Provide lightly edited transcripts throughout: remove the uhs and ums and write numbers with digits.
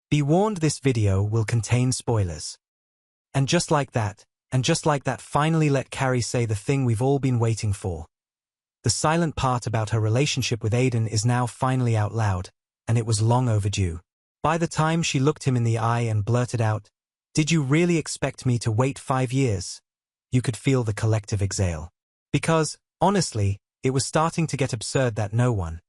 Be warned, this video will contain spoilers. And just like that, finally let Carrie say the thing we've all been waiting for. The silent part about her relationship with Aidan is now finally out loud, and it was long overdue. By the time she looked him in the eye and blurted out, "Did you really expect me to wait 5 years?" you could feel the collective exhale. Because, honestly, it was starting to get absurd that no one,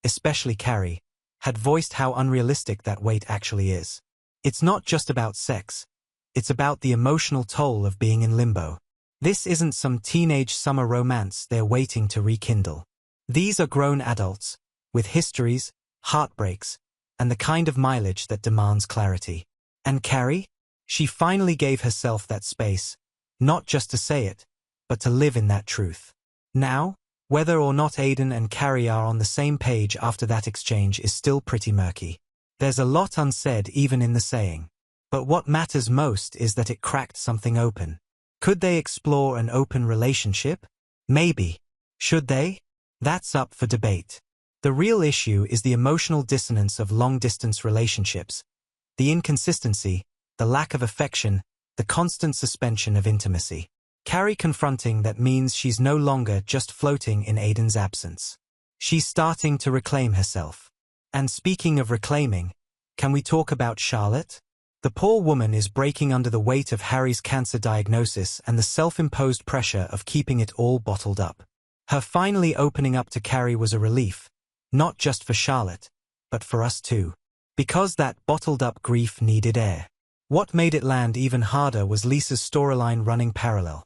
especially Carrie, had voiced how unrealistic that wait actually is. It's not just about sex. It's about the emotional toll of being in limbo. This isn't some teenage summer romance they're waiting to rekindle. These are grown adults, with histories, heartbreaks, and the kind of mileage that demands clarity. And Carrie? She finally gave herself that space, not just to say it, but to live in that truth. Now, whether or not Aidan and Carrie are on the same page after that exchange is still pretty murky. There's a lot unsaid even in the saying. But what matters most is that it cracked something open. Could they explore an open relationship? Maybe. Should they? That's up for debate. The real issue is the emotional dissonance of long-distance relationships, the inconsistency, the lack of affection, the constant suspension of intimacy. Carrie confronting that means she's no longer just floating in Aidan's absence. She's starting to reclaim herself. And speaking of reclaiming, can we talk about Charlotte? The poor woman is breaking under the weight of Harry's cancer diagnosis and the self-imposed pressure of keeping it all bottled up. Her finally opening up to Carrie was a relief, not just for Charlotte, but for us too. Because that bottled-up grief needed air. What made it land even harder was Lisa's storyline running parallel.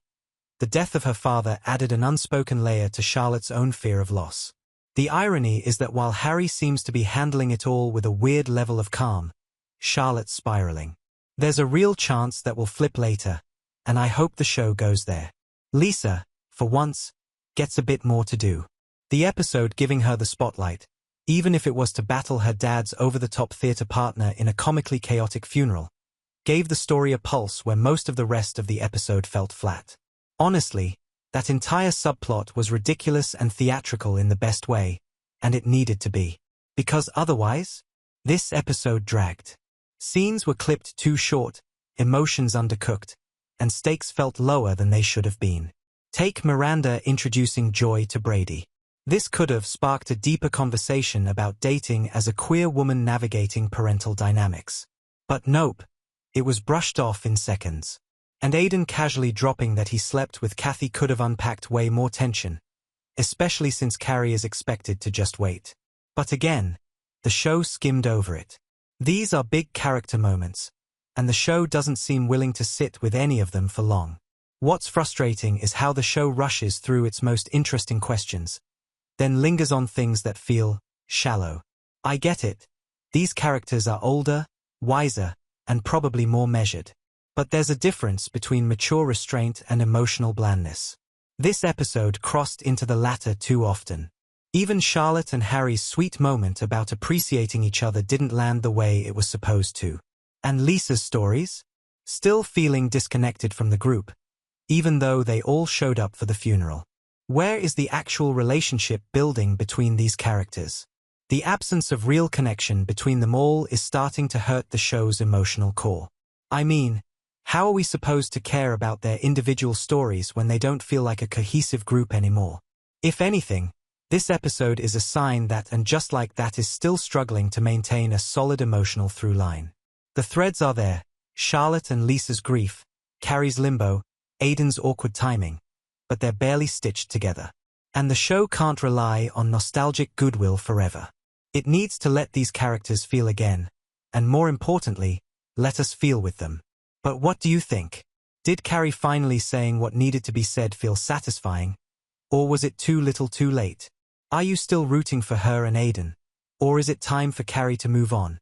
The death of her father added an unspoken layer to Charlotte's own fear of loss. The irony is that while Harry seems to be handling it all with a weird level of calm, Charlotte's spiraling. There's a real chance that will flip later, and I hope the show goes there. Lisa, for once, gets a bit more to do. The episode giving her the spotlight, even if it was to battle her dad's over-the-top theater partner in a comically chaotic funeral, gave the story a pulse where most of the rest of the episode felt flat. Honestly, that entire subplot was ridiculous and theatrical in the best way, and it needed to be. Because otherwise, this episode dragged. Scenes were clipped too short, emotions undercooked, and stakes felt lower than they should have been. Take Miranda introducing Joy to Brady. This could have sparked a deeper conversation about dating as a queer woman navigating parental dynamics. But nope, it was brushed off in seconds. And Aidan casually dropping that he slept with Kathy could have unpacked way more tension, especially since Carrie is expected to just wait. But again, the show skimmed over it. These are big character moments, and the show doesn't seem willing to sit with any of them for long. What's frustrating is how the show rushes through its most interesting questions, then lingers on things that feel shallow. I get it. These characters are older, wiser, and probably more measured. But there's a difference between mature restraint and emotional blandness. This episode crossed into the latter too often. Even Charlotte and Harry's sweet moment about appreciating each other didn't land the way it was supposed to. And Lisa's stories? Still feeling disconnected from the group, even though they all showed up for the funeral. Where is the actual relationship building between these characters? The absence of real connection between them all is starting to hurt the show's emotional core. I mean, how are we supposed to care about their individual stories when they don't feel like a cohesive group anymore? If anything, this episode is a sign that And Just Like That is still struggling to maintain a solid emotional through line. The threads are there: Charlotte and Lisa's grief, Carrie's limbo, Aidan's awkward timing, but they're barely stitched together. And the show can't rely on nostalgic goodwill forever. It needs to let these characters feel again, and more importantly, let us feel with them. But what do you think? Did Carrie finally saying what needed to be said feel satisfying? Or was it too little too late? Are you still rooting for her and Aidan? Or is it time for Carrie to move on?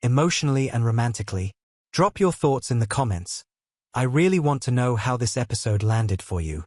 Emotionally and romantically? Drop your thoughts in the comments. I really want to know how this episode landed for you.